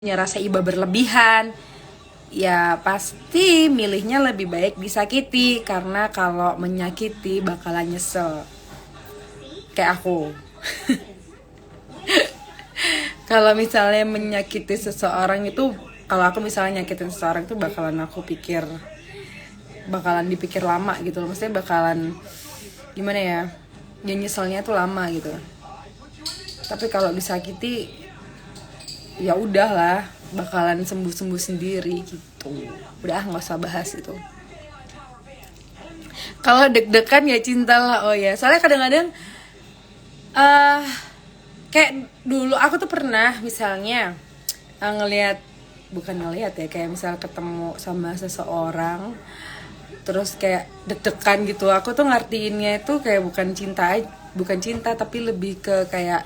punya rasa iba berlebihan, ya pasti milihnya lebih baik disakiti. Karena kalau menyakiti bakalan nyesel. Kayak aku. Kalau misalnya menyakiti seseorang itu, kalau aku misalnya nyakitin seseorang itu bakalan dipikir lama gitu loh. Maksudnya bakalan gimana ya, nyeselnya tuh lama gitu. Tapi kalau disakiti, ya udahlah, bakalan sembuh sendiri gitu. Udah nggak usah bahas itu. Kalau deg-degan ya cintalah. Oh ya, soalnya kadang-kadang kayak dulu aku tuh pernah misalnya bukan ngelihat ya, kayak misal ketemu sama seseorang terus kayak deg-degan gitu. Aku tuh ngertiinnya itu kayak bukan cinta tapi lebih ke kayak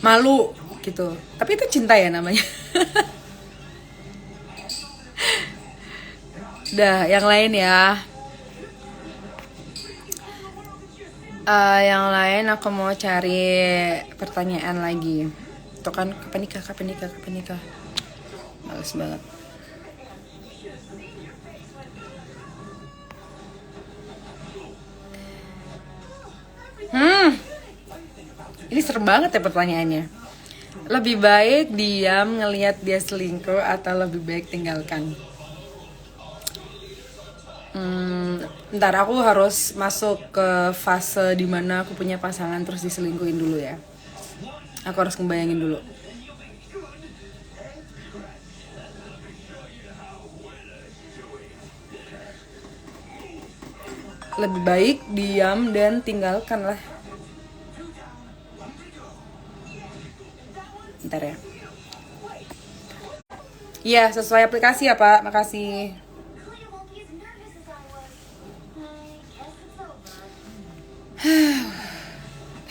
malu gitu. Tapi itu cinta ya namanya. Dah, yang lain ya. Yang lain aku mau cari pertanyaan lagi. Itu kan kapan nikah? Males banget. Ini serem banget ya pertanyaannya. Lebih baik diam ngelihat dia selingkuh atau lebih baik tinggalkan? Ntar aku harus masuk ke fase dimana aku punya pasangan terus diselingkuhin dulu ya. Aku harus ngebayangin dulu. Lebih baik diam dan tinggalkan lah. Bentar ya. Iya, sesuai aplikasi ya Pak, makasih.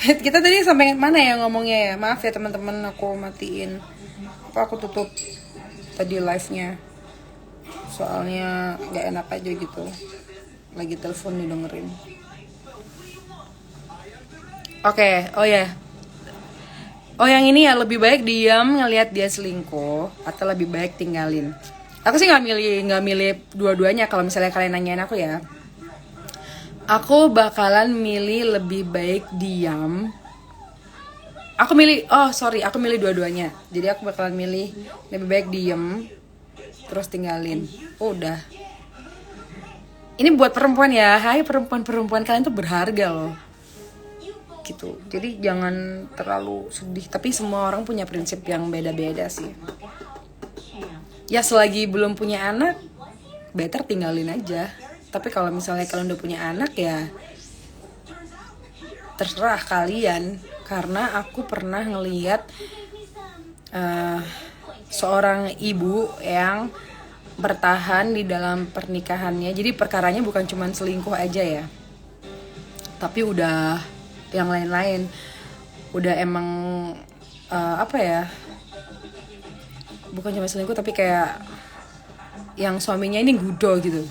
Kita tadi sampai mana ya ngomongnya ya? Maaf ya teman-teman, aku matiin. Aku tutup tadi live-nya. Soalnya gak enak aja gitu. Lagi telepon didengerin. Oke, oh ya. Oh yang ini ya, lebih baik diam ngelihat dia selingkuh atau lebih baik tinggalin? Aku sih nggak milih dua-duanya. Kalau misalnya kalian nanyain aku ya, aku bakalan milih lebih baik diam. Aku milih dua-duanya. Jadi aku bakalan milih lebih baik diam terus tinggalin. Udah. Ini buat perempuan ya. Hai perempuan kalian tuh berharga loh. Gitu. Jadi jangan terlalu sedih. Tapi semua orang punya prinsip yang beda-beda sih. Ya selagi belum punya anak, better tinggalin aja. Tapi kalau misalnya kalian udah punya anak ya terserah kalian. Karena aku pernah ngeliat seorang ibu yang bertahan di dalam pernikahannya. Jadi perkaranya bukan cuma selingkuh aja ya, tapi udah yang lain-lain. Udah emang bukan cuma selingkuh tapi kayak yang suaminya ini gudo gitu.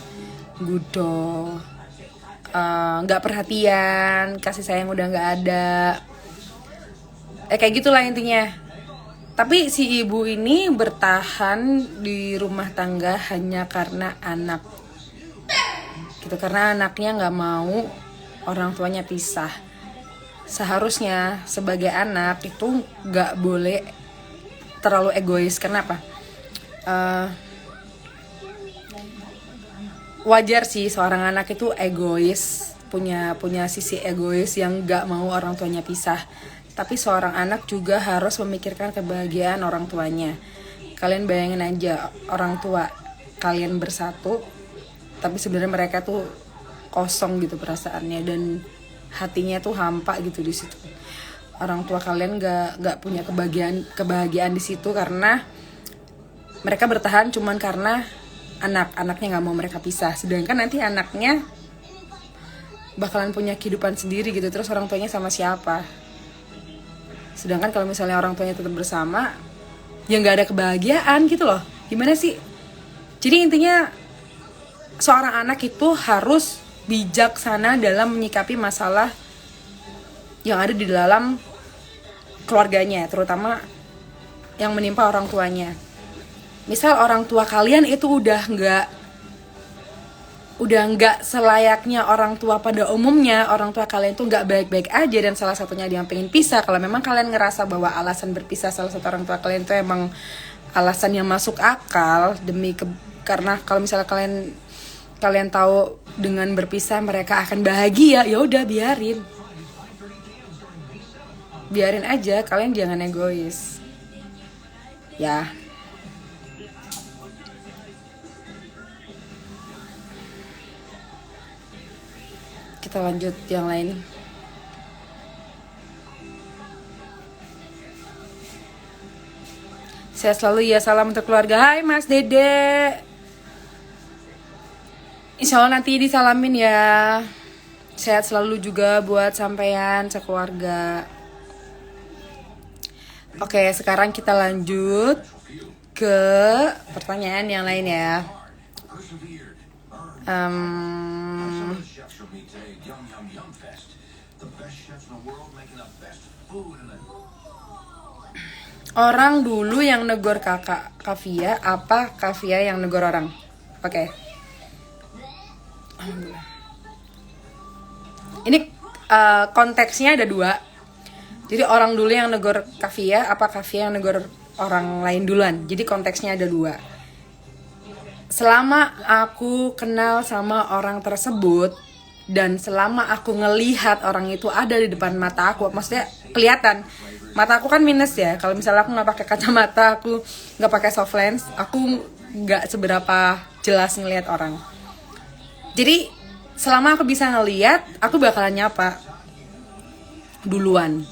Nggak perhatian, kasih sayang udah nggak ada, kayak gitulah intinya. Tapi si ibu ini bertahan di rumah tangga hanya karena anak gitu, karena anaknya nggak mau orang tuanya pisah. Seharusnya sebagai anak itu nggak boleh terlalu egois. Kenapa? Wajar sih seorang anak itu egois, punya sisi egois yang nggak mau orang tuanya pisah. Tapi seorang anak juga harus memikirkan kebahagiaan orang tuanya. Kalian bayangin aja, orang tua kalian bersatu, tapi sebenarnya mereka tuh kosong gitu perasaannya dan hatinya tuh hampa gitu di situ. Orang tua kalian nggak punya kebahagiaan di situ karena mereka bertahan cuman karena anaknya nggak mau mereka pisah. Sedangkan nanti anaknya bakalan punya kehidupan sendiri gitu. Terus orang tuanya sama siapa? Sedangkan kalau misalnya orang tuanya tetap bersama, ya nggak ada kebahagiaan gitu loh. Gimana sih? Jadi intinya seorang anak itu harus bijaksana dalam menyikapi masalah yang ada di dalam keluarganya, terutama yang menimpa orang tuanya. Misal orang tua kalian itu udah nggak selayaknya orang tua pada umumnya, orang tua kalian tuh nggak baik-baik aja dan salah satunya dia yang pengen pisah. Kalau memang kalian ngerasa bahwa alasan berpisah salah satu orang tua kalian itu emang alasan yang masuk akal karena kalau misalnya kalian tahu dengan berpisah mereka akan bahagia, ya udah biarin aja, kalian jangan egois ya. Kita lanjut yang lain. Saya selalu ya, salam untuk keluarga. Hai Mas Dede. Insya Allah nanti disalamin ya. Sehat selalu juga buat sampean sekeluarga. Oke, sekarang kita lanjut ke pertanyaan yang lain ya. Orang dulu yang negor kakak Kavia, apa Kavia yang negor orang? Oke. Ini konteksnya ada dua. Jadi orang dulu yang negor Kavia, apa Kavia yang negor orang lain duluan? Jadi konteksnya ada dua. Selama aku kenal sama orang tersebut dan selama aku ngelihat orang itu ada di depan mata aku, maksudnya kelihatan. Mata aku kan minus ya. Kalau misalnya aku nggak pakai kacamata, aku nggak pakai soft lens, aku nggak seberapa jelas ngelihat orang. Jadi selama aku bisa ngelihat, aku bakalan nyapa duluan.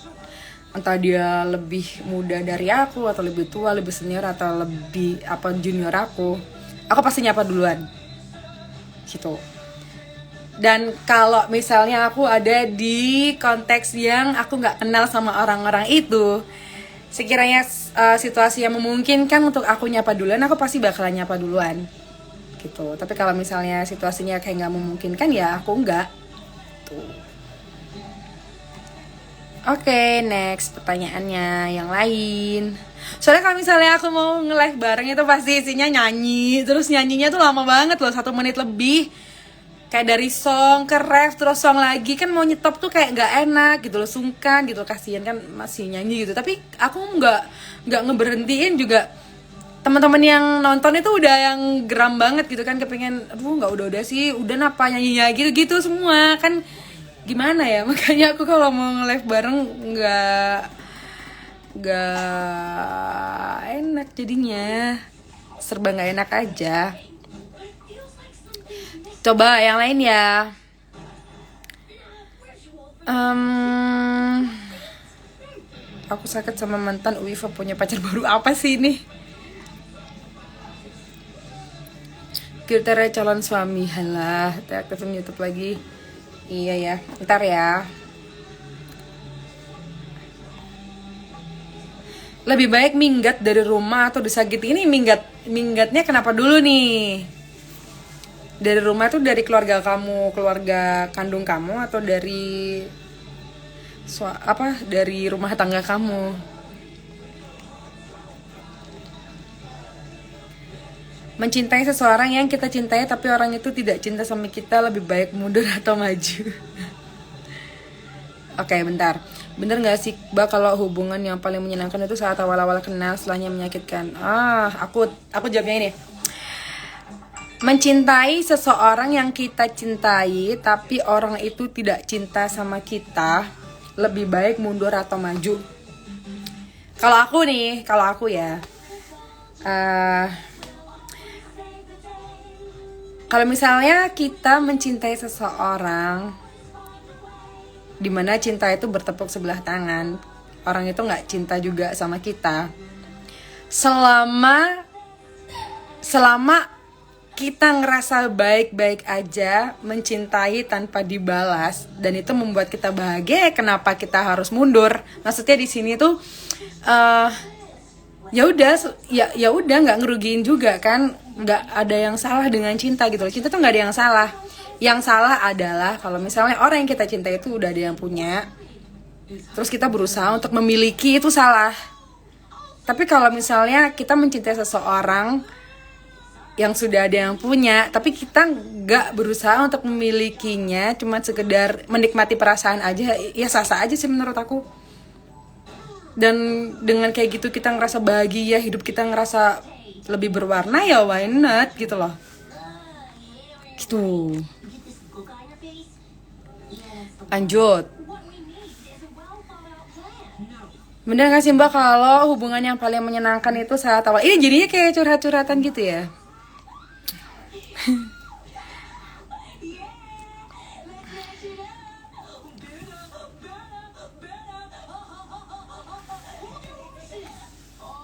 Entah dia lebih muda dari aku atau lebih tua, lebih senior atau lebih junior aku pasti nyapa duluan. Gitu. Dan kalau misalnya aku ada di konteks yang aku nggak kenal sama orang-orang itu, sekiranya situasi yang memungkinkan untuk aku nyapa duluan, aku pasti bakalan nyapa duluan gitu. Tapi kalau misalnya situasinya kayak nggak memungkinkan, ya aku nggak tuh. Oke, next pertanyaannya yang lain. Soalnya kalau misalnya aku mau nge-live bareng itu pasti isinya nyanyi, terus nyanyinya tuh lama banget loh, 1 menit lebih. Kayak dari song ke ref terus song lagi, kan mau nyetop tuh kayak nggak enak gitu loh, sungkan gitu, kasihan kan masih nyanyi gitu. Tapi aku nggak ngeberhentiin juga. Teman-teman yang nonton itu udah yang geram banget gitu kan, kepengen aduh nggak udah sih, udah napa nyanyinya gitu semua kan, gimana ya. Makanya aku kalau mau nge-live bareng nggak enak jadinya, serba nggak enak aja. Coba yang lain ya. Aku sakit sama mantan Uifa, punya pacar baru, apa sih ini? Kriteria calon suami, halah, aktifin YouTube lagi. Iya ya, ntar ya. Lebih baik minggat dari rumah atau disakiti? Ini minggatnya kenapa dulu nih? Dari rumah tuh dari keluarga kamu, keluarga kandung kamu, atau dari dari rumah tangga kamu? Mencintai seseorang yang kita cintai tapi orang itu tidak cinta sama kita, lebih baik mundur atau maju? Oke, bentar. Bener gak sih, Mbak, kalau hubungan yang paling menyenangkan itu saat awal-awal kenal, setelahnya menyakitkan? Aku jawabnya ini. Mencintai seseorang yang kita cintai tapi orang itu tidak cinta sama kita, lebih baik mundur atau maju? Kalau aku ya, kalau misalnya kita mencintai seseorang dimana cinta itu bertepuk sebelah tangan, orang itu nggak cinta juga sama kita, selama kita ngerasa baik-baik aja, mencintai tanpa dibalas, dan itu membuat kita bahagia, kenapa kita harus mundur? Maksudnya di sini tuh ya udah nggak ngerugiin juga kan, nggak ada yang salah dengan cinta gitu loh. Cinta tuh nggak ada yang salah. Yang salah adalah kalau misalnya orang yang kita cinta itu udah ada yang punya, terus kita berusaha untuk memiliki, itu salah. Tapi kalau misalnya kita mencintai seseorang yang sudah ada yang punya, tapi kita nggak berusaha untuk memilikinya, cuma sekedar menikmati perasaan aja, ya sah-sah aja sih menurut aku. Dan dengan kayak gitu kita ngerasa bahagia, hidup kita ngerasa lebih berwarna, ya why not gitu loh. Gitu. Lanjut. Bener gak sih Mbak kalau hubungan yang paling menyenangkan itu saat awal? Ini jadinya kayak curhat-curhatan gitu ya.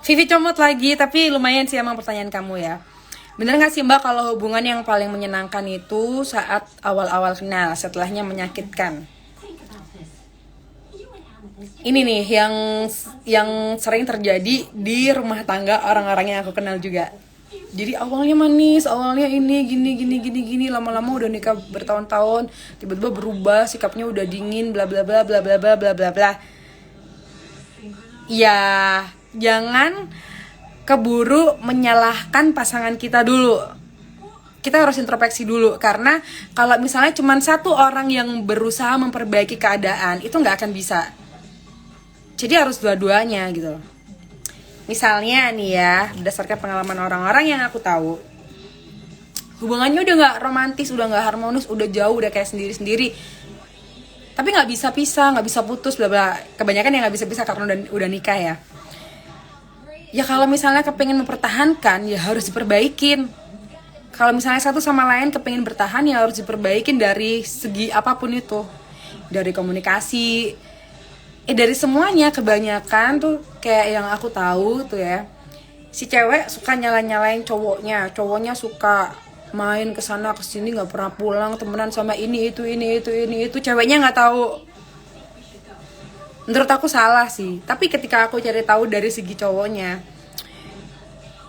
Vivi comot lagi, tapi lumayan sih emang pertanyaan kamu ya. Bener gak sih Mbak kalau hubungan yang paling menyenangkan itu saat awal-awal kenal, setelahnya menyakitkan? Ini nih yang sering terjadi di rumah tangga orang-orang yang aku kenal juga. Jadi awalnya manis, awalnya ini gini, lama-lama udah nikah bertahun-tahun, tiba-tiba berubah, sikapnya udah dingin, bla bla bla bla bla bla bla bla bla. Ya, jangan keburu menyalahkan pasangan kita dulu. Kita harus introspeksi dulu, karena kalau misalnya cuma satu orang yang berusaha memperbaiki keadaan, itu nggak akan bisa. Jadi harus dua-duanya gitu. Misalnya nih ya, berdasarkan pengalaman orang-orang yang aku tahu, hubungannya udah nggak romantis, udah nggak harmonis, udah jauh, udah kayak sendiri-sendiri, tapi nggak bisa pisah, nggak bisa putus, bla bla. Kebanyakan yang nggak bisa pisah karena udah nikah ya. Ya kalau misalnya kepengen mempertahankan, ya harus diperbaikin. Kalau misalnya satu sama lain kepengen bertahan, ya harus diperbaikin dari segi apapun itu, dari komunikasi, dari semuanya. Kebanyakan tuh kayak yang aku tahu tuh ya, si cewek suka nyalain cowoknya suka main kesana kesini, nggak pernah pulang, temenan sama ini itu, ceweknya nggak tahu. Menurut aku salah sih. Tapi ketika aku cari tahu dari segi cowoknya,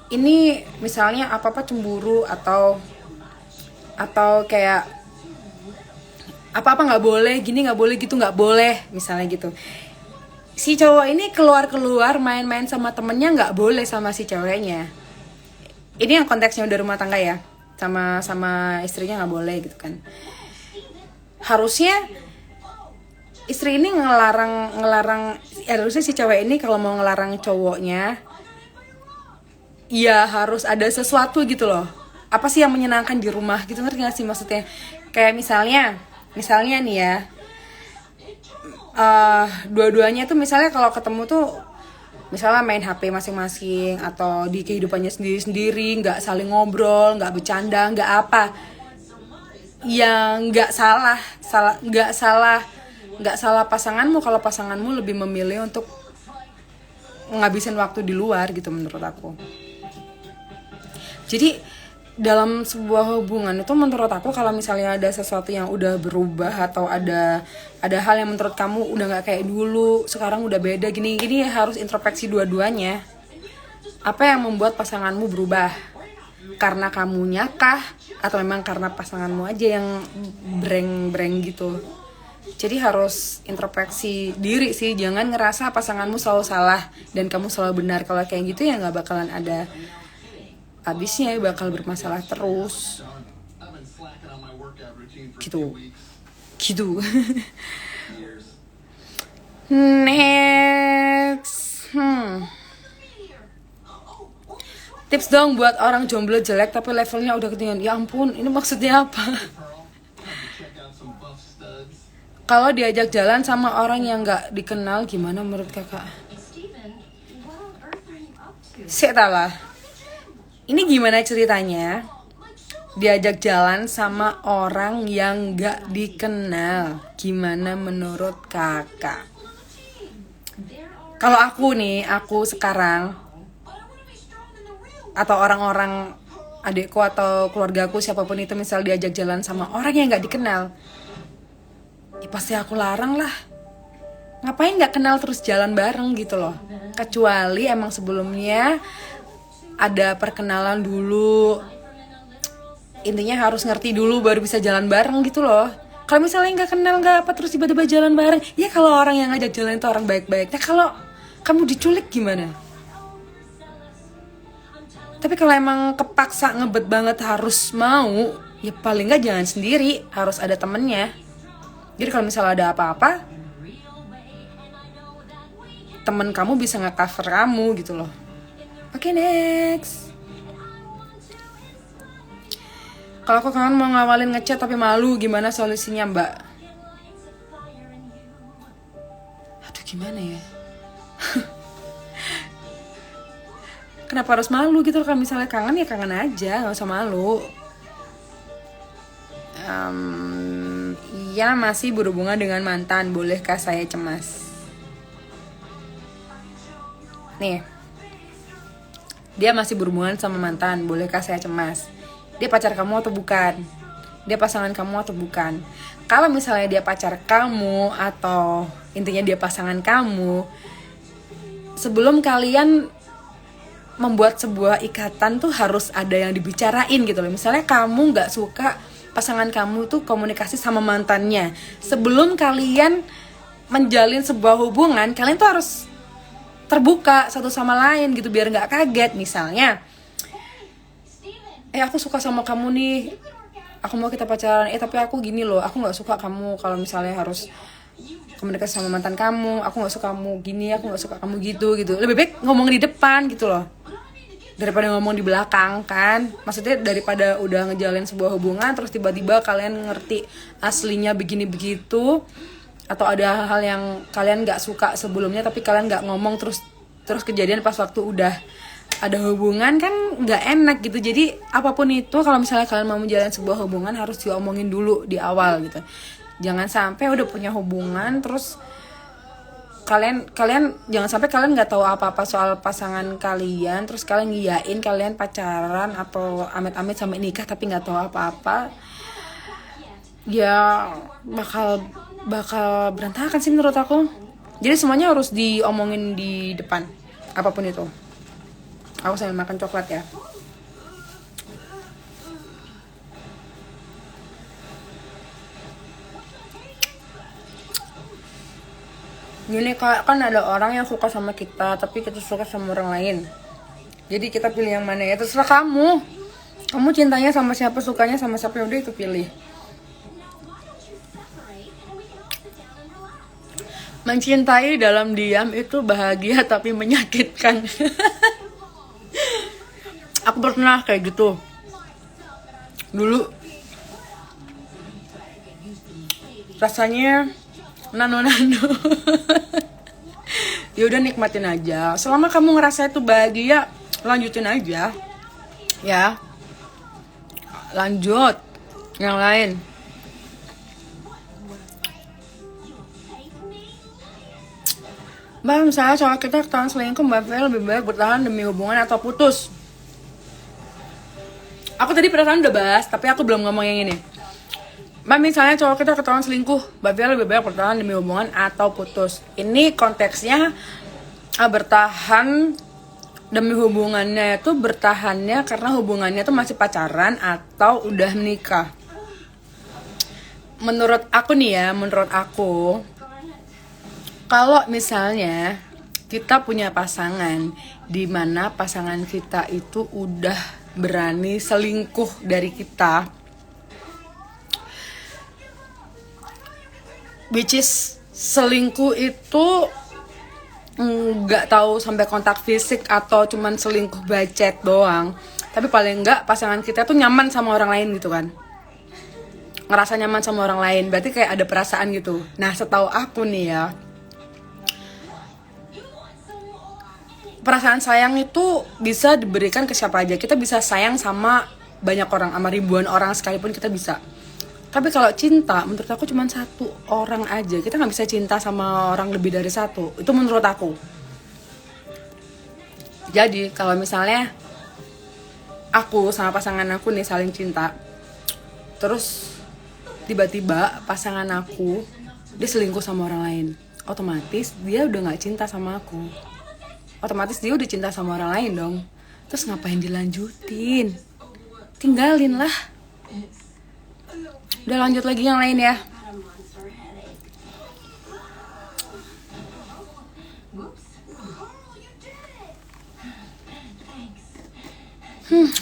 ini misalnya apa cemburu atau kayak apa nggak boleh gini, nggak boleh gitu, nggak boleh misalnya gitu. Si cowok ini keluar main-main sama temennya nggak boleh sama si ceweknya. Ini yang konteksnya udah rumah tangga ya, sama istrinya nggak boleh gitu kan. Harusnya istri ini ngelarang harusnya si cewek ini kalau mau ngelarang cowoknya, ya harus ada sesuatu gitu loh. Apa sih yang menyenangkan di rumah gitu, ngerti gak sih maksudnya? Kayak misalnya nih ya, dua-duanya tuh misalnya kalau ketemu tuh misalnya main HP masing-masing atau di kehidupannya sendiri-sendiri, nggak saling ngobrol, nggak bercanda, nggak apa, yang nggak salah pasanganmu kalau pasanganmu lebih memilih untuk ngabisin waktu di luar gitu menurut aku. Jadi dalam sebuah hubungan itu menurut aku kalau misalnya ada sesuatu yang udah berubah atau ada hal yang menurut kamu udah nggak kayak dulu, sekarang udah beda gini ya harus introspeksi dua-duanya. Apa yang membuat pasanganmu berubah? Karena kamunya kah? Atau memang karena pasanganmu aja yang breng gitu? Jadi harus introspeksi diri sih, jangan ngerasa pasanganmu selalu salah dan kamu selalu benar. Kalau kayak gitu ya nggak bakalan ada habisnya, bakal bermasalah terus gitu. Next, tips dong buat orang jomblo jelek tapi levelnya udah ketinggian. Ya ampun, ini maksudnya apa? Kalau diajak jalan sama orang yang nggak dikenal gimana menurut kakak? Lah. Ini gimana ceritanya? Diajak jalan sama orang yang gak dikenal. Gimana menurut kakak? Kalau aku sekarang, atau orang-orang adekku atau keluargaku siapapun itu misal diajak jalan sama orang yang gak dikenal, ya pasti aku larang lah. Ngapain gak kenal terus jalan bareng gitu loh. Kecuali emang sebelumnya ada perkenalan dulu, intinya harus ngerti dulu baru bisa jalan bareng gitu loh. Kalau misalnya nggak kenal nggak apa terus tiba-tiba jalan bareng, ya kalau orang yang ngajak jalan itu orang baik-baik. Nah kalau kamu diculik gimana? Tapi kalau emang kepaksa ngebet banget harus mau, ya paling nggak jangan sendiri, harus ada temennya. Jadi kalau misalnya ada apa-apa, temen kamu bisa nge-cover kamu gitu loh. Oke, next. Kalau aku kangen mau ngawalin ngechat tapi malu, gimana solusinya mbak? Aduh gimana ya? Kenapa harus malu gitu? Kalau misalnya kangen ya kangen aja, gak usah malu. Iya masih berhubungan dengan mantan, bolehkah saya cemas? Nih, dia masih berhubungan sama mantan, bolehkah saya cemas? Dia pacar kamu atau bukan? Dia pasangan kamu atau bukan? Kalau misalnya dia pacar kamu atau intinya dia pasangan kamu, sebelum kalian membuat sebuah ikatan tuh harus ada yang dibicarain gitu loh. Misalnya kamu gak suka pasangan kamu tuh komunikasi sama mantannya, sebelum kalian menjalin sebuah hubungan, kalian tuh harus terbuka satu sama lain gitu, biar gak kaget. Misalnya, aku suka sama kamu nih, aku mau kita pacaran, tapi aku gini loh, aku gak suka kamu kalau misalnya harus komunikasi sama mantan kamu, aku gak suka kamu gini, aku gak suka kamu gitu. Lebih baik ngomong di depan gitu loh, daripada ngomong di belakang kan. Maksudnya daripada udah ngejalin sebuah hubungan terus tiba-tiba kalian ngerti aslinya begini begitu, atau ada hal-hal yang kalian gak suka sebelumnya tapi kalian gak ngomong, terus kejadian pas waktu udah ada hubungan, kan gak enak gitu. Jadi apapun itu, kalau misalnya kalian mau menjalin sebuah hubungan harus diomongin dulu di awal gitu. Jangan sampai udah punya hubungan terus kalian jangan sampai kalian nggak tahu apa-apa soal pasangan kalian, terus kalian ngiyain kalian pacaran atau amit-amit sampai nikah tapi nggak tahu apa-apa. Ya bakal berantakan sih menurut aku. Jadi semuanya harus diomongin di depan, apapun itu. Aku sambil makan coklat ya. Gini kan ada orang yang suka sama kita tapi kita suka sama orang lain. Jadi kita pilih yang mana ya, terserah kamu. Kamu cintanya sama siapa, sukanya sama siapa, udah itu pilih. Mencintai dalam diam itu bahagia tapi menyakitkan. Aku pernah kayak gitu dulu. Rasanya nano. Ya udah nikmatin aja. Selama kamu ngerasa itu bahagia, lanjutin aja. Ya. Lanjut. Yang lain. Mbak, misalnya soal kita ketahuan selingkuh, Mbak Fia lebih baik bertahan demi hubungan atau putus? Aku tadi perasaan udah bahas, tapi aku belum ngomong yang ini. Mbak, misalnya cowok kita ketahuan selingkuh, Mbak Fia lebih baik bertahan demi hubungan atau putus? Ini konteksnya bertahan demi hubungannya itu bertahannya karena hubungannya itu masih pacaran atau udah menikah. Menurut aku nih ya, kalau misalnya kita punya pasangan di mana pasangan kita itu udah berani selingkuh dari kita, which is selingkuh itu nggak tahu sampai kontak fisik atau cuman selingkuh by chat doang, tapi paling nggak pasangan kita tuh nyaman sama orang lain gitu kan, ngerasa nyaman sama orang lain, berarti kayak ada perasaan gitu. Nah, setahu aku nih ya, perasaan sayang itu bisa diberikan ke siapa aja. Kita bisa sayang sama banyak orang, sama ribuan orang sekalipun kita bisa. Tapi kalau cinta, menurut aku cuma satu orang aja. Kita nggak bisa cinta sama orang lebih dari satu. Itu menurut aku. Jadi kalau misalnya aku sama pasangan aku nih saling cinta, terus tiba-tiba pasangan aku dia selingkuh sama orang lain, otomatis dia udah nggak cinta sama aku. Otomatis dia udah cinta sama orang lain dong. Terus ngapain dilanjutin? Tinggalin lah. Udah, lanjut lagi yang lain ya.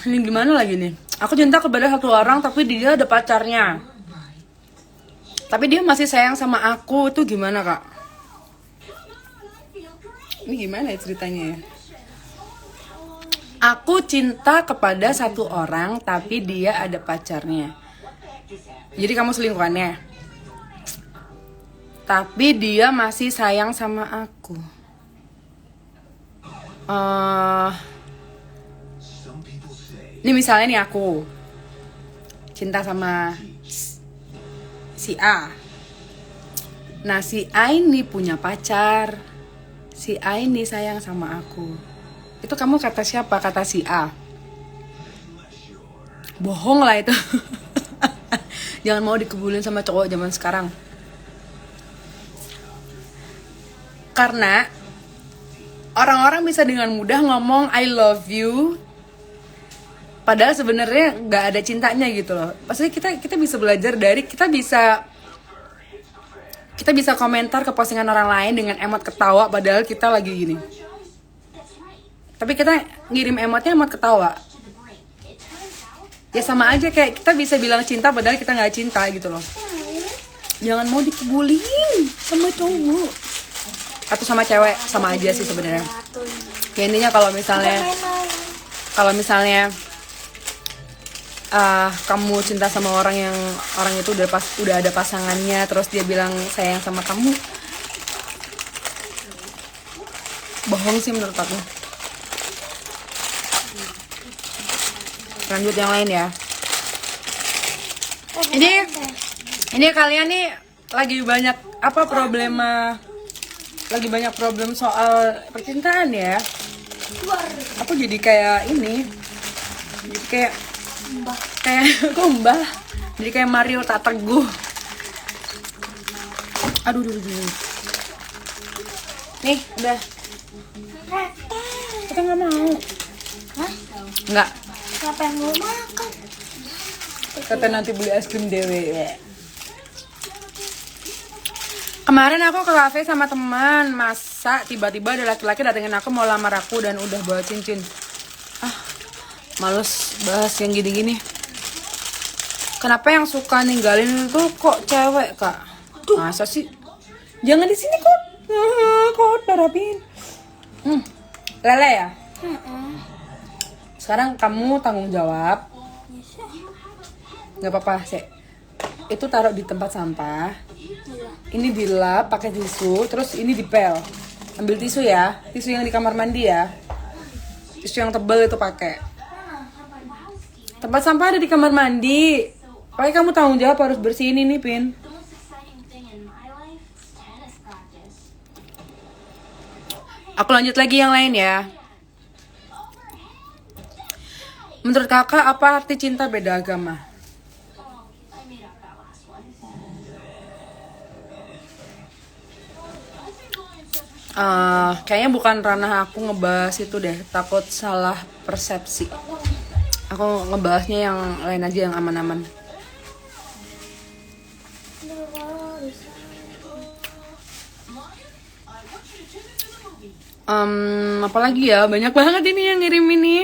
Ini gimana lagi nih? Aku cinta kepada satu orang tapi dia ada pacarnya. Tapi dia masih sayang sama aku, itu gimana kak? Ini gimana ya ceritanya ya? Aku cinta kepada satu orang tapi dia ada pacarnya. Jadi kamu selingkuhannya. Tapi dia masih sayang sama aku. Ini misalnya nih aku cinta sama si A. Nah si A ini punya pacar. Si A ini sayang sama aku. Itu kamu kata siapa? Kata si A. Bohong lah itu. Jangan mau dikebulin sama cowok zaman sekarang. Karena orang-orang bisa dengan mudah ngomong I love you, padahal sebenarnya nggak ada cintanya gitu loh. Maksudnya kita bisa belajar dari kita bisa komentar ke postingan orang lain dengan emot ketawa padahal kita lagi gini. Tapi kita ngirim emotnya emot ketawa. Ya sama aja kayak kita bisa bilang cinta padahal kita nggak cinta gitu loh. Jangan mau dikebulin sama cowok atau sama cewek, sama aja sih sebenarnya. Ya intinya kalau misalnya kamu cinta sama orang itu udah ada pasangannya, terus dia bilang sayang sama kamu, bohong sih menurut aku. Lanjut yang lain ya. Ini kalian nih lagi banyak problem soal percintaan ya. Aku jadi kayak ini, jadi kayak gombal, jadi kayak Mario tak teguh. Aduh. Nih udah. Kita nggak mau. Hah? Nggak. Siapa yang mau makan? Kata nanti beli es krim dewe. Kemarin aku ke kafe sama teman, masa tiba-tiba ada laki-laki datengin aku mau lamar aku dan udah bawa cincin. Males bahas yang gini-gini. Kenapa yang suka ninggalin itu kok cewek kak? Masa sih? Jangan di sini kok. Kok terapin. Lele ya? Sekarang kamu tanggung jawab. Gak apa-apa sih. Itu taruh di tempat sampah. Ini dilap pakai tisu, terus ini dipel. Ambil tisu ya, tisu yang di kamar mandi ya. Tisu yang tebal itu pakai. Tempat sampah ada di kamar mandi. Pokoknya kamu tanggung jawab harus bersihin ini, Pin. Aku lanjut lagi yang lain ya. Menurut kakak apa arti cinta beda agama? Kayaknya bukan ranah aku ngebahas itu deh. Takut salah persepsi. Aku ngebahasnya yang lain aja, yang aman-aman. Apalagi ya, banyak banget ini yang ngirim ini.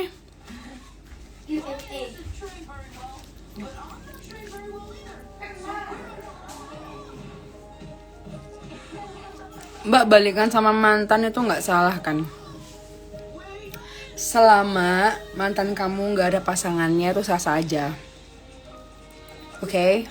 Mbak, balikan sama mantan itu nggak salah kan? Selama mantan kamu nggak ada pasangannya itu sah-sah aja. Oke?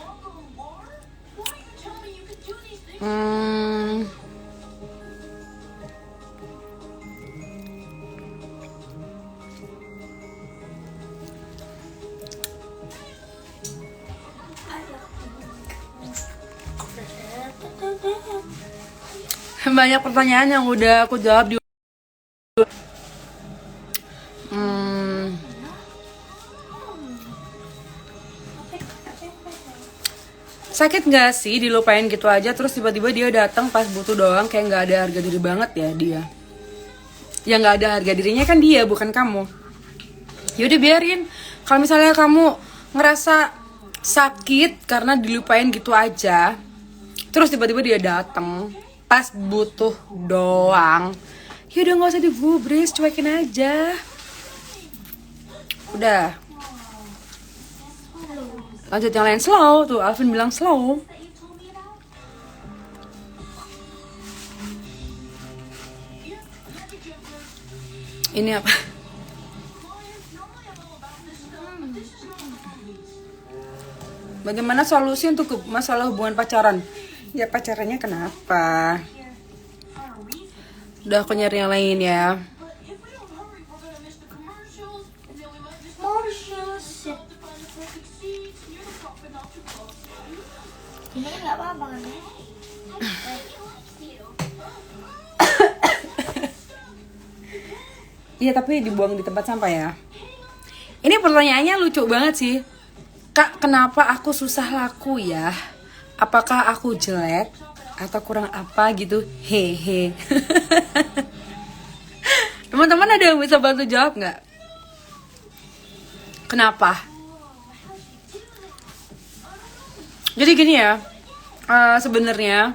Banyak pertanyaan yang udah aku jawab di sakit gak sih dilupain gitu aja terus tiba-tiba dia datang pas butuh doang, kayak nggak ada harga diri banget ya dia. Yang nggak ada harga dirinya kan dia, bukan kamu. Yaudah biarin. Kalau misalnya kamu ngerasa sakit karena dilupain gitu aja, terus tiba-tiba dia datang pas butuh doang, ya udah nggak usah digubris, cuekin aja. Udah. Lanjut yang lain slow. Tuh Alvin bilang slow. Ini apa? Bagaimana solusi untuk masalah hubungan pacaran? Ya pacarannya kenapa? Udah aku nyari yang lain ya. Ini kan nggak apa-apa kan ya? Iya tapi dibuang di tempat sampah ya. Ini pertanyaannya lucu banget sih. Kak, kenapa aku susah laku ya? Apakah aku jelek atau kurang apa gitu? Hehe. Teman-teman ada yang bisa bantu jawab nggak? Kenapa? Jadi gini ya, sebenarnya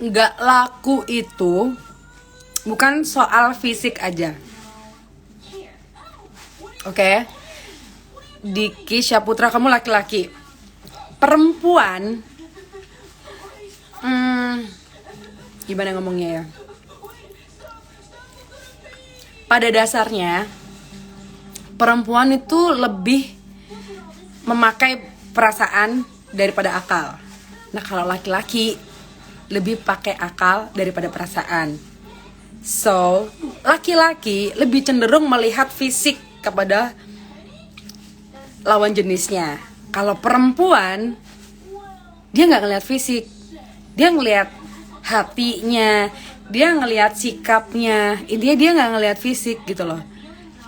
nggak laku itu bukan soal fisik aja. Oke? Diki Syaputra, kamu laki-laki. Perempuan, gimana ngomongnya ya? Pada dasarnya, perempuan itu lebih memakai perasaan daripada akal. Nah, kalau laki-laki lebih pakai akal daripada perasaan. So, laki-laki lebih cenderung melihat fisik kepada lawan jenisnya. Kalau perempuan, dia nggak ngelihat fisik, dia ngelihat hatinya, dia ngelihat sikapnya. Intinya dia nggak ngelihat fisik gitu loh.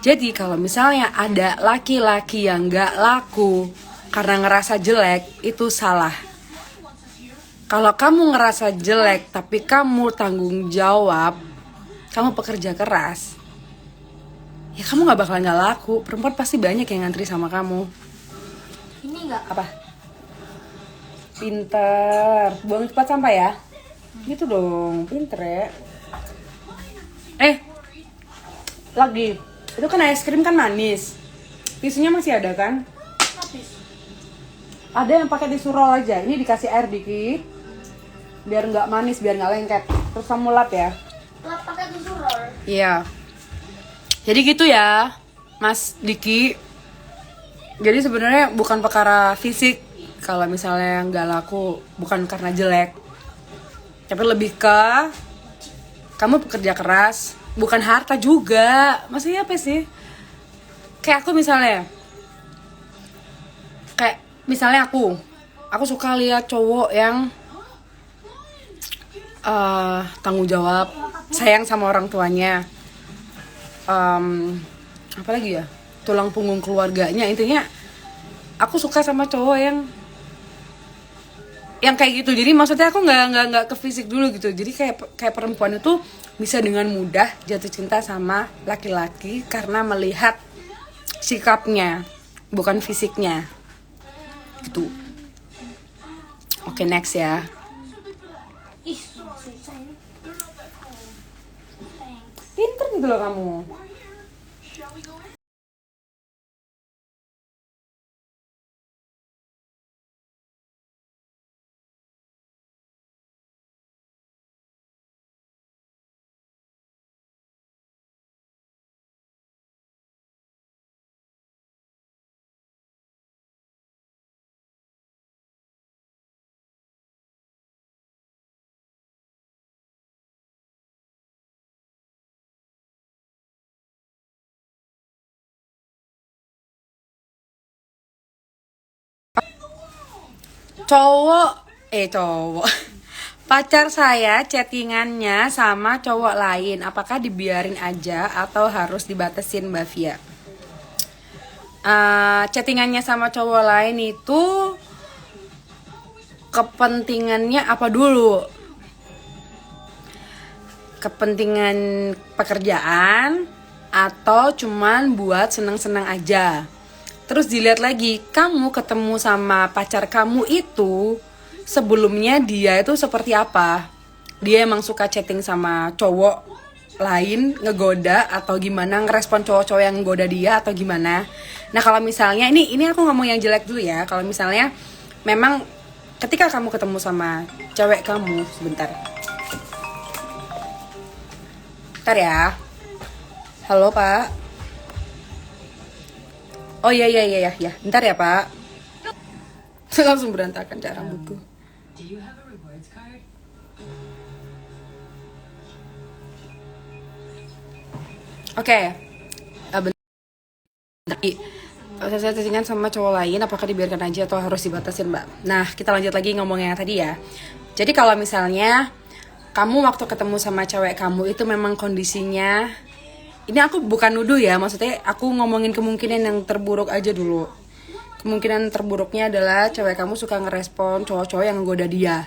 Jadi kalau misalnya ada laki-laki yang nggak laku karena ngerasa jelek, itu salah. Kalau kamu ngerasa jelek tapi kamu tanggung jawab, kamu pekerja keras, ya kamu nggak bakal nggak laku. Perempuan pasti banyak yang ngantri sama kamu. Ini nggak Apa? Pinter. Buang cepat sampah ya. Gitu dong, pinter ya. Lagi. Itu kan es krim kan manis. Tisunya masih ada kan? Ada yang pakai tisu roll aja. Ini dikasih air dikit. Biar nggak manis, biar nggak lengket. Terus kamu lap ya. lap pakai tisu roll. Iya. Jadi gitu ya, Mas Diki. Jadi sebenarnya bukan perkara fisik. Kalau misalnya nggak laku, bukan karena jelek. Tapi lebih ke kamu pekerja keras, bukan harta juga. Maksudnya apa sih? Kayak aku misalnya, aku suka lihat cowok yang tanggung jawab, sayang sama orang tuanya. Apa lagi ya? Tulang punggung keluarganya. Intinya aku suka sama cowok yang kayak gitu. Jadi maksudnya aku nggak ke fisik dulu gitu. Jadi kayak perempuan itu bisa dengan mudah jatuh cinta sama laki-laki karena melihat sikapnya, bukan fisiknya. Gitu. Oke, next ya. Ih, susah ini. Pinter gitu loh kamu. Cowok pacar saya chattingannya sama cowok lain, apakah dibiarin aja atau harus dibatasin, Mbak Via? Chattingannya sama cowok lain itu kepentingannya apa dulu? Kepentingan pekerjaan atau cuman buat seneng-seneng aja? Terus dilihat lagi, kamu ketemu sama pacar kamu itu sebelumnya dia itu seperti apa? Dia emang suka chatting sama cowok lain ngegoda atau gimana, ngerespon cowok-cowok yang ngegoda dia atau gimana. Nah kalau misalnya ini aku ngomong yang jelek dulu ya. Kalau misalnya memang ketika kamu ketemu sama cewek kamu, sebentar ya. Halo Pak. Oh iya, bentar ya Pak. Langsung berantakan cara rambutku. Oke. Saya settingan sama cowok lain, apakah dibiarkan aja atau harus dibatasin, Mbak? Nah, kita lanjut lagi ngomongnya yang tadi ya. Jadi kalau misalnya kamu waktu ketemu sama cewek kamu itu memang kondisinya, ini aku bukan nuduh ya, maksudnya aku ngomongin kemungkinan yang terburuk aja dulu. Kemungkinan terburuknya adalah cewek kamu suka ngerespon cowok-cowok yang ngegoda dia.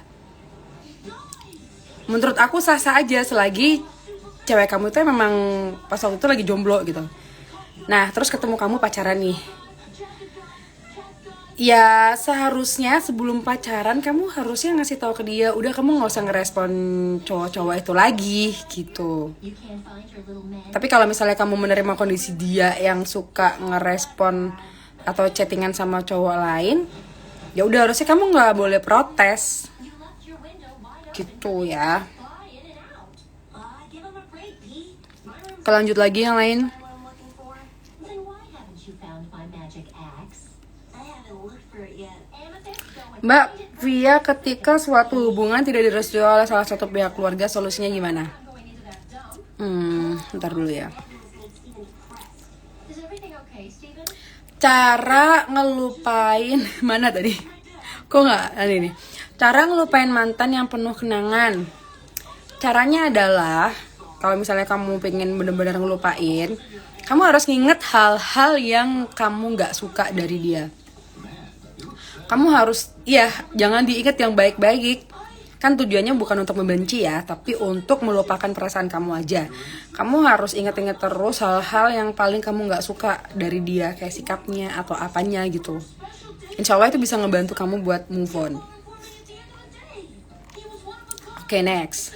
Menurut aku sah-sah aja selagi cewek kamu itu memang pas waktu itu lagi jomblo gitu. Nah, terus ketemu kamu pacaran nih. Ya seharusnya sebelum pacaran kamu harusnya ngasih tahu ke dia, udah kamu nggak usah ngerespon cowok-cowok itu lagi gitu. Tapi kalau misalnya kamu menerima kondisi dia yang suka ngerespon atau chattingan sama cowok lain, ya udah harusnya kamu nggak boleh protes gitu ya. Kalau lanjut lagi yang lain. Mbak Via, ketika suatu hubungan tidak direstui oleh salah satu pihak keluarga, solusinya gimana? Ntar dulu ya. Cara ngelupain mana tadi? Kok nggak ini nih? Cara ngelupain mantan yang penuh kenangan. Caranya adalah kalau misalnya kamu pengen benar-benar ngelupain, kamu harus nginget hal-hal yang kamu nggak suka dari dia. Kamu harus, jangan diingat yang baik-baik. Kan tujuannya bukan untuk membenci ya, tapi untuk melupakan perasaan kamu aja. Kamu harus ingat-ingat terus hal-hal yang paling kamu gak suka dari dia, kayak sikapnya atau apanya gitu. Insya Allah itu bisa ngebantu kamu buat move on. Oke, next.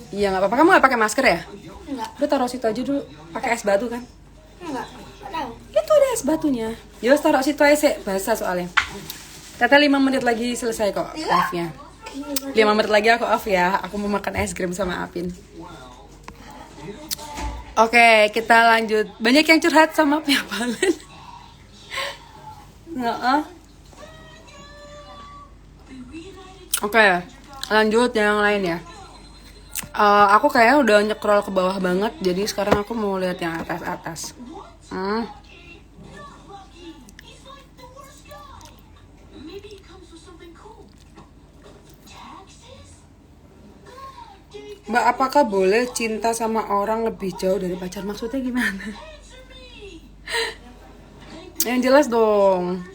Iya nggak apa-apa, kamu nggak pakai masker ya? Enggak. Udah taruh situ aja dulu, pakai es batu kan? Enggak tahu. Itu ada es batunya. Jelas taruh situ aja sih, basah soalnya. Tete 5 menit lagi selesai kok off-nya. 5 menit lagi aku off ya, aku mau makan es krim sama Apin. Oke, kita lanjut. Banyak yang curhat sama Pia Valen. Oke, lanjut yang lain ya. Aku kayaknya udah nyekrol ke bawah banget, jadi sekarang aku mau lihat yang atas-atas. Mbak, apakah boleh cinta sama orang lebih jauh dari pacar? Maksudnya gimana? Yang jelas dong.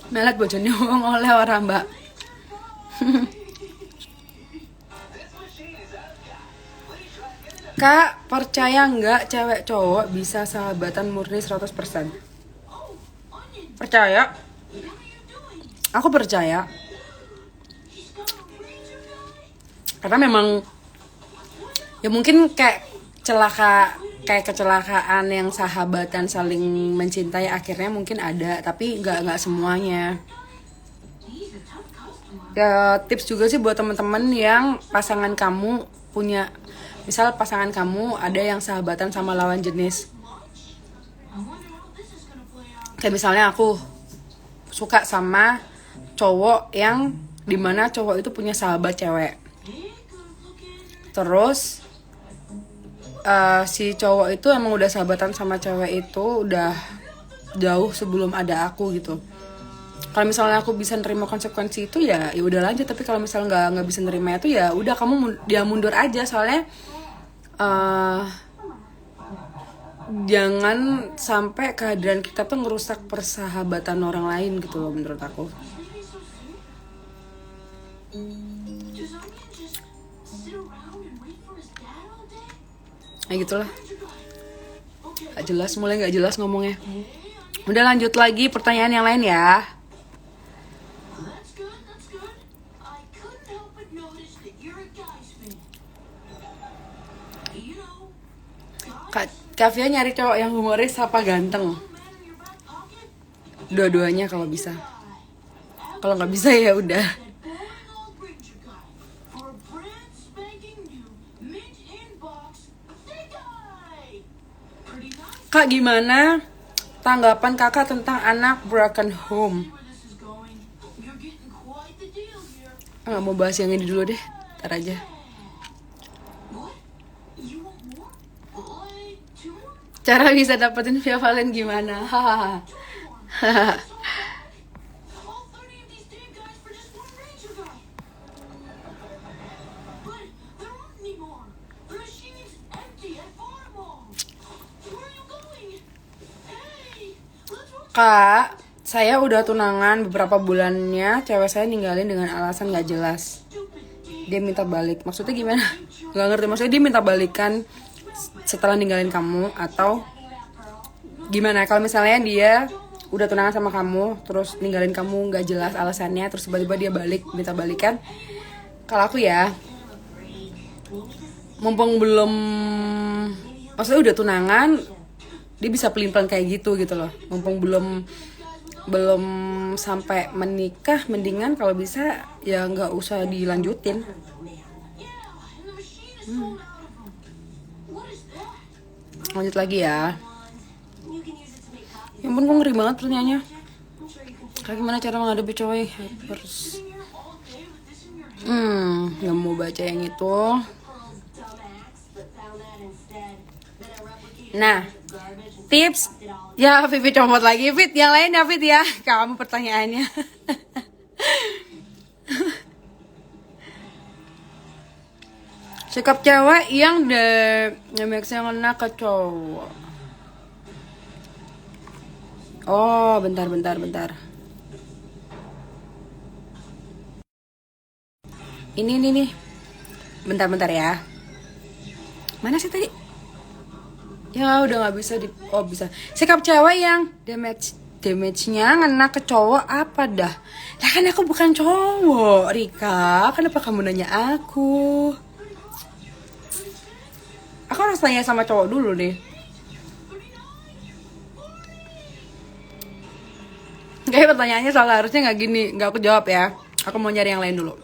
Melet bojone wong oleh orang, Mbak. Kak, percaya nggak cewek cowok bisa sahabatan murni 100%? Percaya? Aku percaya. Karena memang ya mungkin kayak kecelakaan yang sahabatan saling mencintai akhirnya mungkin ada, tapi nggak semuanya. Ya tips juga sih buat teman-teman yang pasangan kamu punya, misal pasangan kamu ada yang sahabatan sama lawan jenis. Kayak misalnya aku suka sama cowok yang dimana cowok itu punya sahabat cewek. Terus si cowok itu emang udah sahabatan sama cewek itu udah jauh sebelum ada aku gitu. Kalau misalnya aku bisa nerima konsekuensi itu ya udah lanjut, tapi kalau misalnya nggak bisa nerima itu ya udah kamu dia mundur aja, soalnya jangan sampai kehadiran kita tuh ngerusak persahabatan orang lain gitu loh menurut aku. Ya gitulah. Gak jelas, mulai gak jelas ngomongnya. Udah lanjut lagi pertanyaan yang lain ya. Kak Via nyari cowok yang humoris apa ganteng? Dua-duanya kalau bisa. Kalau nggak bisa ya udah. Kak, gimana tanggapan kakak tentang anak broken home? Nggak mau bahas yang ini dulu deh, ntar aja. Cara bisa dapetin Via Valen gimana? Hahaha. Kak, saya udah tunangan beberapa bulannya, cewek saya ninggalin dengan alasan gak jelas. Dia minta balik, maksudnya gimana? Gak ngerti, maksudnya dia minta balikan setelah ninggalin kamu atau gimana? Kalau misalnya dia udah tunangan sama kamu, terus ninggalin kamu gak jelas alasannya, terus tiba-tiba dia balik, minta balikan. Kalau aku ya, mumpung belum, maksudnya udah tunangan, dia bisa pelin-pelan kayak gitu loh. Mumpung belum sampai menikah, mendingan kalau bisa ya nggak usah dilanjutin. Lanjut lagi ya. Ya ampun, gue ngeri banget pertanyaannya. Kayak gimana cara menghadapi cowok yang haters? Nggak mau baca yang itu. Nah, tips ya, Vivi comot lagi. Fit, yang lain ya Fit ya. Kamu pertanyaannya. Sikap cewek yang nge-max yang kena ke cowok. Oh, bentar. Ini nih. Bentar ya. Mana sih tadi? Ya udah nggak bisa bisa. Sikap cewek yang damage-nya ngena ke cowok apa dah? Lah kan aku bukan cowok, Rika. Kenapa kamu nanya aku? Aku harus tanya sama cowok dulu deh. Kayak pertanyaannya soal harusnya nggak gini, nggak aku jawab ya. Aku mau nyari yang lain dulu.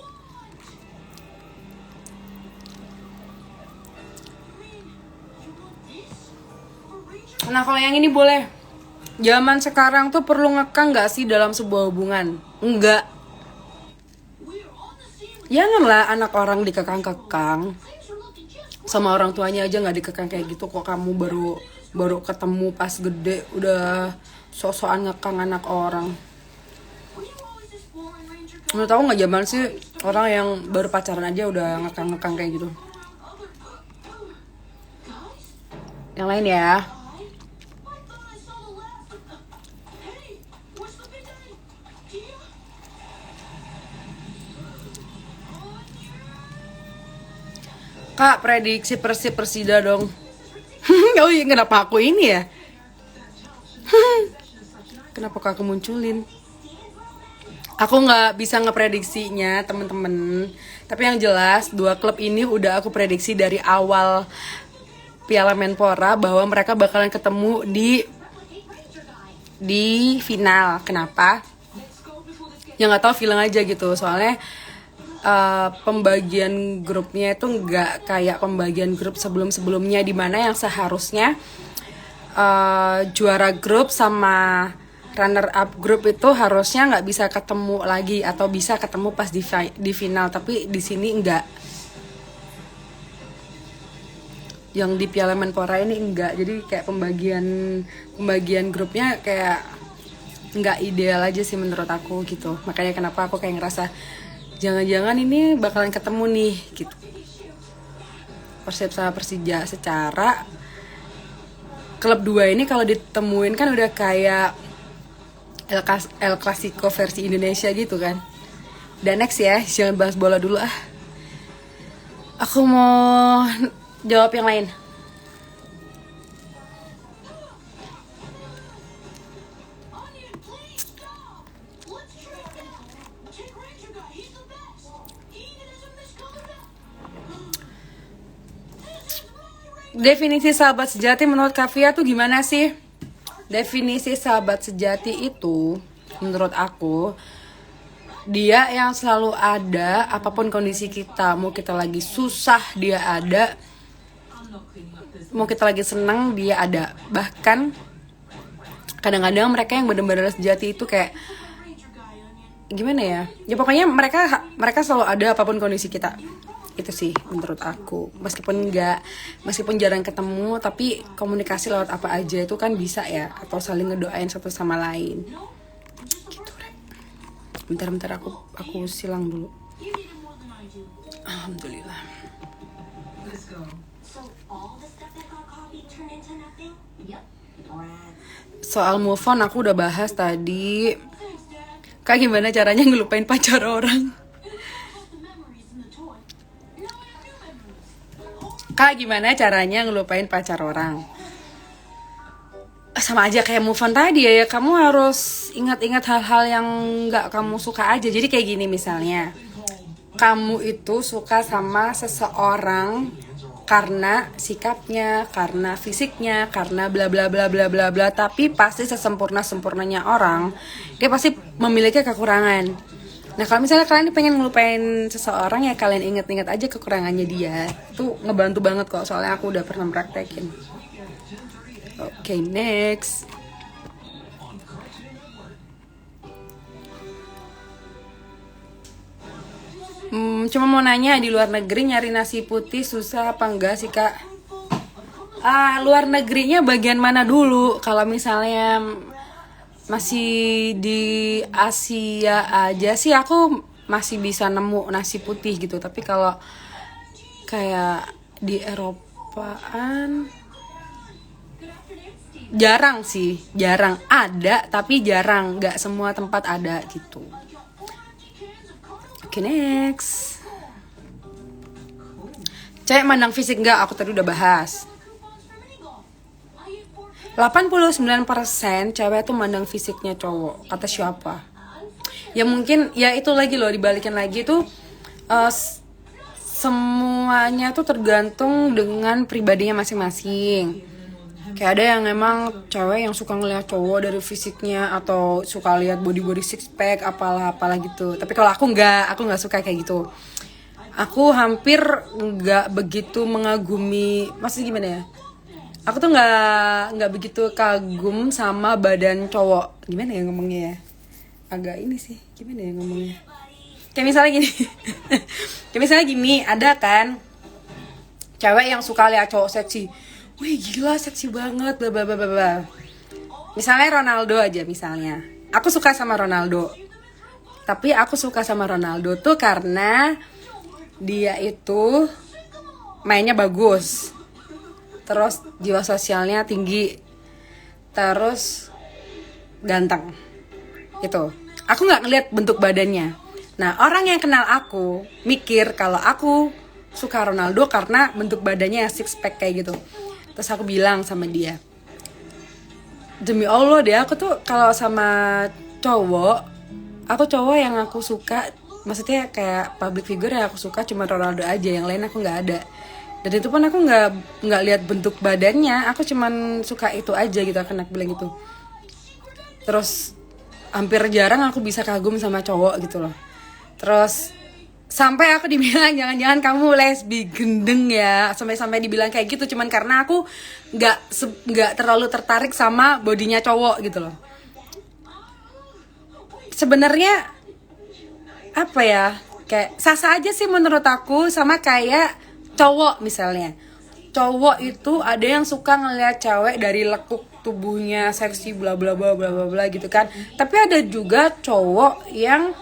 Nah kalau yang ini boleh. Zaman sekarang tuh perlu ngekang gak sih dalam sebuah hubungan? Enggak. Janganlah anak orang dikekang-kekang. Sama orang tuanya aja gak dikekang kayak gitu. Kok kamu baru ketemu pas gede udah sok-sokan ngekang anak orang. Menurut aku gak zaman sih orang yang baru pacaran aja udah ngekang-ngekang kayak gitu. Yang lain ya. Kak, prediksi Persib Persida dong. Oh iya, kenapa aku ini ya? Kenapa kakak munculin? Aku nggak bisa ngeprediksinya temen-temen. Tapi yang jelas dua klub ini udah aku prediksi dari awal Piala Menpora bahwa mereka bakalan ketemu di final. Kenapa? Ya nggak tahu, feeling aja gitu. Soalnya pembagian grupnya itu nggak kayak pembagian grup sebelum-sebelumnya, dimana yang seharusnya juara grup sama runner up grup itu harusnya nggak bisa ketemu lagi atau bisa ketemu pas di final, tapi di sini enggak. Yang di Piala Menpora ini enggak, jadi kayak pembagian grupnya kayak nggak ideal aja sih menurut aku gitu. Makanya kenapa aku kayak ngerasa jangan-jangan ini bakalan ketemu nih gitu. Persib sama Persija secara Klub 2 ini kalau ditemuin kan udah kayak El Clasico versi Indonesia gitu kan. Dan next ya, jangan bahas bola dulu ah. Aku mau jawab yang lain. Definisi sahabat sejati menurut Kavia tuh gimana sih? Definisi sahabat sejati itu menurut aku, dia yang selalu ada apapun kondisi kita. Mau kita lagi susah dia ada, mau kita lagi senang dia ada. Bahkan kadang-kadang mereka yang benar-benar sejati itu kayak gimana ya? Ya pokoknya mereka selalu ada apapun kondisi kita. Itu sih menurut aku. Meskipun jarang ketemu, tapi komunikasi lewat apa aja itu kan bisa ya, atau saling ngedoain satu sama lain. Gitu deh. Bentar aku silang dulu. Alhamdulillah. Soal move on aku udah bahas tadi. Kak, gimana caranya ngelupain pacar orang? Kak, gimana caranya ngelupain pacar orang? Sama aja kayak move on tadi ya, kamu harus ingat-ingat hal-hal yang gak kamu suka aja. Jadi kayak gini misalnya, kamu itu suka sama seseorang karena sikapnya, karena fisiknya, karena bla bla bla bla bla bla. Tapi pasti sesempurnanya orang, dia pasti memiliki kekurangan. Nah kalau misalnya kalian pengen ngelupain seseorang ya kalian inget-inget aja kekurangannya dia. Itu ngebantu banget kok, soalnya aku udah pernah praktekin. Oke, next. Cuma mau nanya, di luar negeri nyari nasi putih susah apa enggak sih kak? Luar negerinya bagian mana dulu? Kalau misalnya masih di Asia aja sih aku masih bisa nemu nasi putih gitu. Tapi kalau kayak di Eropaan jarang sih, jarang ada tapi jarang, nggak semua tempat ada gitu. Oke, next. Cewek mandang fisik nggak? Aku tadi udah bahas. 89% cewek tuh mandang fisiknya cowok. Kata siapa? Ya mungkin ya itu lagi loh, dibalikin lagi tuh semuanya tuh tergantung dengan pribadinya masing-masing. Kayak ada yang emang cewek yang suka ngeliat cowok dari fisiknya, atau suka lihat body six pack apalah gitu. Tapi kalau aku nggak suka kayak gitu. Aku hampir nggak begitu mengagumi, maksudnya gimana ya? Aku tuh nggak begitu kagum sama badan cowok. Gimana ya ngomongnya ya? Agak ini sih, gimana ya ngomongnya? Kayak misalnya gini. Kayak misalnya gini, ada kan cewek yang suka lihat cowok seksi. Wih gila seksi banget, bla bla bla bla. Misalnya Ronaldo aja misalnya. Aku suka sama Ronaldo. Tapi aku suka sama Ronaldo tuh karena dia itu mainnya bagus. Terus jiwa sosialnya tinggi, terus ganteng. Itu. Aku nggak ngeliat bentuk badannya. Nah orang yang kenal aku mikir kalau aku suka Ronaldo karena bentuk badannya six pack kayak gitu. Terus aku bilang sama dia, demi Allah deh aku tuh kalau sama cowok yang aku suka, maksudnya kayak public figure yang aku suka cuma Ronaldo aja, yang lain aku nggak ada. Dan itu pun aku nggak lihat bentuk badannya, aku cuman suka itu aja gitu, aku bilang gitu. Terus hampir jarang aku bisa kagum sama cowok gitu loh. Terus sampai aku dibilang jangan-jangan kamu lesbi gendeng ya, sampai dibilang kayak gitu cuman karena aku nggak terlalu tertarik sama bodinya cowok gitu loh. Sebenarnya apa ya, kayak sah-sah aja sih menurut aku, sama kayak cowok misalnya. Cowok itu ada yang suka ngelihat cewek dari lekuk tubuhnya seksi bla bla bla bla bla bla gitu kan. Tapi ada juga cowok yang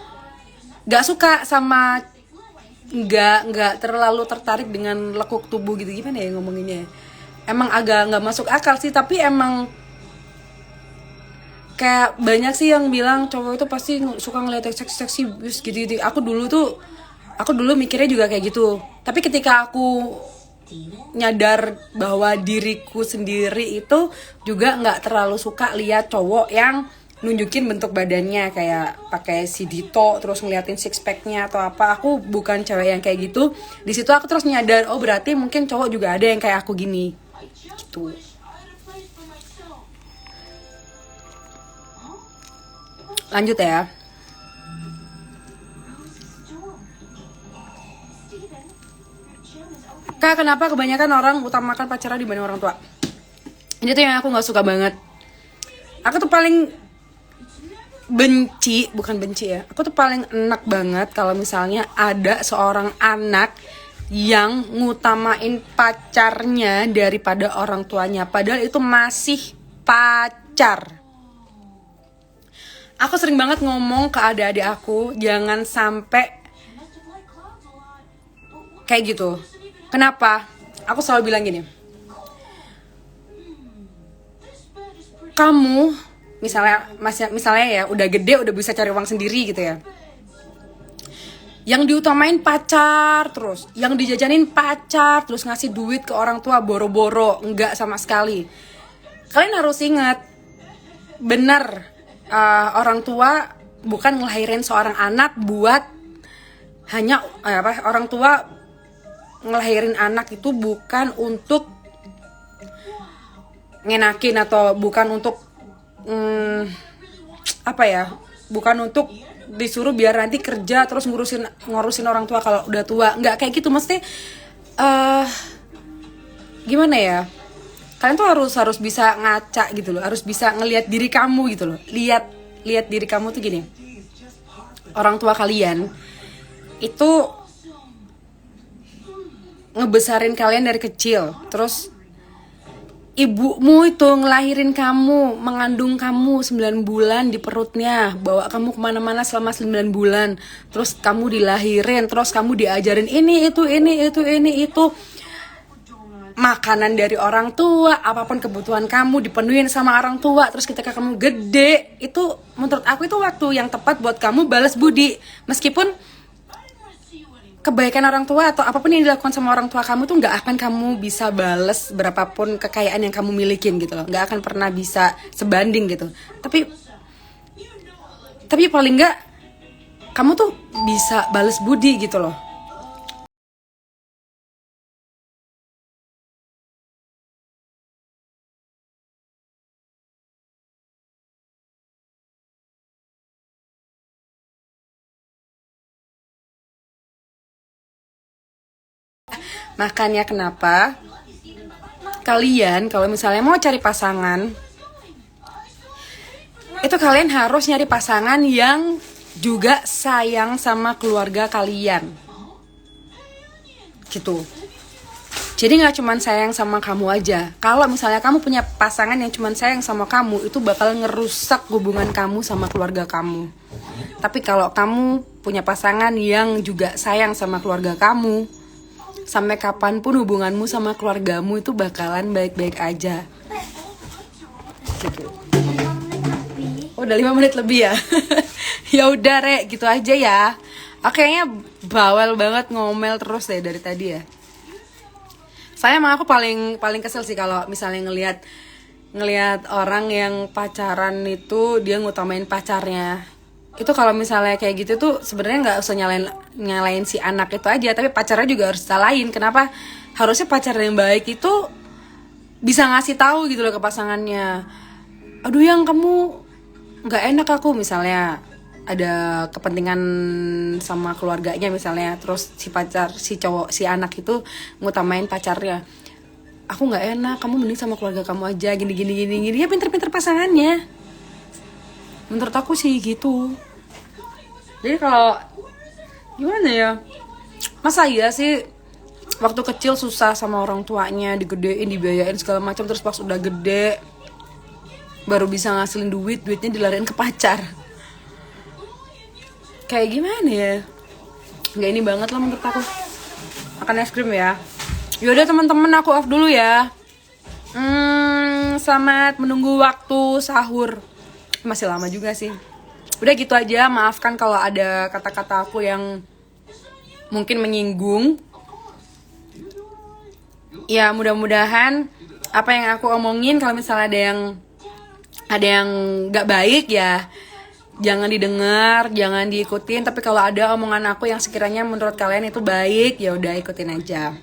nggak suka sama, nggak terlalu tertarik dengan lekuk tubuh gitu. Gimana ya ngomonginnya? emang agak nggak masuk akal sih, tapi emang kayak banyak sih yang bilang cowok itu pasti suka ngeliat yang seksi-seksi gitu-gitu. Aku dulu mikirnya juga kayak gitu. Tapi ketika aku nyadar bahwa diriku sendiri itu juga nggak terlalu suka lihat cowok yang nunjukin bentuk badannya kayak pakai si Dito terus ngeliatin six packnya atau apa. Aku bukan cewek yang kayak gitu. Di situ aku terus nyadar, oh berarti mungkin cowok juga ada yang kayak aku gini gitu. Lanjut ya. Kak, kenapa kebanyakan orang utamakan pacaran dibanding orang tua? Ini tuh yang aku nggak suka banget. Aku tuh paling bukan benci ya. Aku tuh paling enak banget kalau misalnya ada seorang anak yang ngutamain pacarnya daripada orang tuanya. Padahal itu masih pacar. Aku sering banget ngomong ke adik-adik aku, jangan sampai kayak gitu. Kenapa? Aku selalu bilang gini. Kamu misalnya ya udah gede, udah bisa cari uang sendiri gitu ya. Yang diutamain pacar terus, yang dijajanin pacar terus, ngasih duit ke orang tua boro-boro, enggak sama sekali. Kalian harus ingat, benar, orang tua bukan ngelahirin seorang anak buat hanya orang tua ngelahirin anak itu bukan untuk ngenakin atau bukan untuk bukan untuk disuruh biar nanti kerja terus ngurusin orang tua kalau udah tua. Nggak kayak gitu, mesti gimana ya, kalian tuh harus bisa ngaca gitu loh, harus bisa ngelihat diri kamu gitu loh. Lihat diri kamu tuh gini, orang tua kalian itu ngebesarin kalian dari kecil, terus ibumu itu ngelahirin kamu, mengandung kamu 9 bulan di perutnya, bawa kamu kemana-mana selama 9 bulan, terus kamu dilahirin, terus kamu diajarin ini itu, makanan dari orang tua, apapun kebutuhan kamu dipenuhin sama orang tua. Terus ketika kamu gede, itu menurut aku itu waktu yang tepat buat kamu balas budi. Meskipun kebaikan orang tua atau apapun yang dilakukan sama orang tua kamu tuh nggak akan kamu bisa bales berapapun kekayaan yang kamu milikin gitu loh, nggak akan pernah bisa sebanding gitu. Tapi paling nggak kamu tuh bisa bales budi gitu loh. Makanya kenapa kalian kalau misalnya mau cari pasangan, itu kalian harus nyari pasangan yang juga sayang sama keluarga kalian gitu. Jadi gak cuma sayang sama kamu aja. Kalau misalnya kamu punya pasangan yang cuma sayang sama kamu, itu bakal ngerusak hubungan kamu sama keluarga kamu. Tapi kalau kamu punya pasangan yang juga sayang sama keluarga kamu, sampai kapanpun hubunganmu sama keluargamu itu bakalan baik-baik aja gitu. Oh, udah 5 menit lebih ya. Ya udah Rek, gitu aja ya. Kayaknya bawel banget ngomel terus deh dari tadi ya. Saya emang aku paling kesel sih kalau misalnya ngelihat orang yang pacaran itu dia ngutamain pacarnya. Itu kalau misalnya kayak gitu tuh sebenarnya nggak usah nyalain si anak itu aja, tapi pacarnya juga harus salahin. Kenapa? Harusnya pacar yang baik itu bisa ngasih tahu gitu loh ke pasangannya. Aduh yang kamu nggak enak aku, misalnya ada kepentingan sama keluarganya misalnya, terus si cowok si anak itu ngutamain pacarnya. Aku nggak enak, kamu mending sama keluarga kamu aja, gini. Ya pinter-pinter pasangannya. Menurut aku sih gitu. Jadi kalau gimana ya, masa iya sih waktu kecil susah sama orang tuanya, digedein, dibiayain segala macam, terus pas udah gede baru bisa ngasilin duitnya dilariin ke pacar. Kayak gimana ya, nggak ini banget lah menurut aku. Makan es krim ya. Yaudah teman-teman, aku off dulu ya. Selamat menunggu waktu sahur. Masih lama juga sih. Udah gitu aja, maafkan kalau ada kata-kata aku yang mungkin menyinggung. Ya mudah-mudahan apa yang aku omongin, kalau misalnya ada yang nggak baik ya jangan didengar, jangan diikutin. Tapi kalau ada omongan aku yang sekiranya menurut kalian itu baik, ya udah ikutin aja.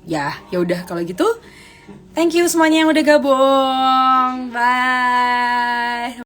Ya udah kalau gitu. Thank you semuanya yang udah gabung. Bye.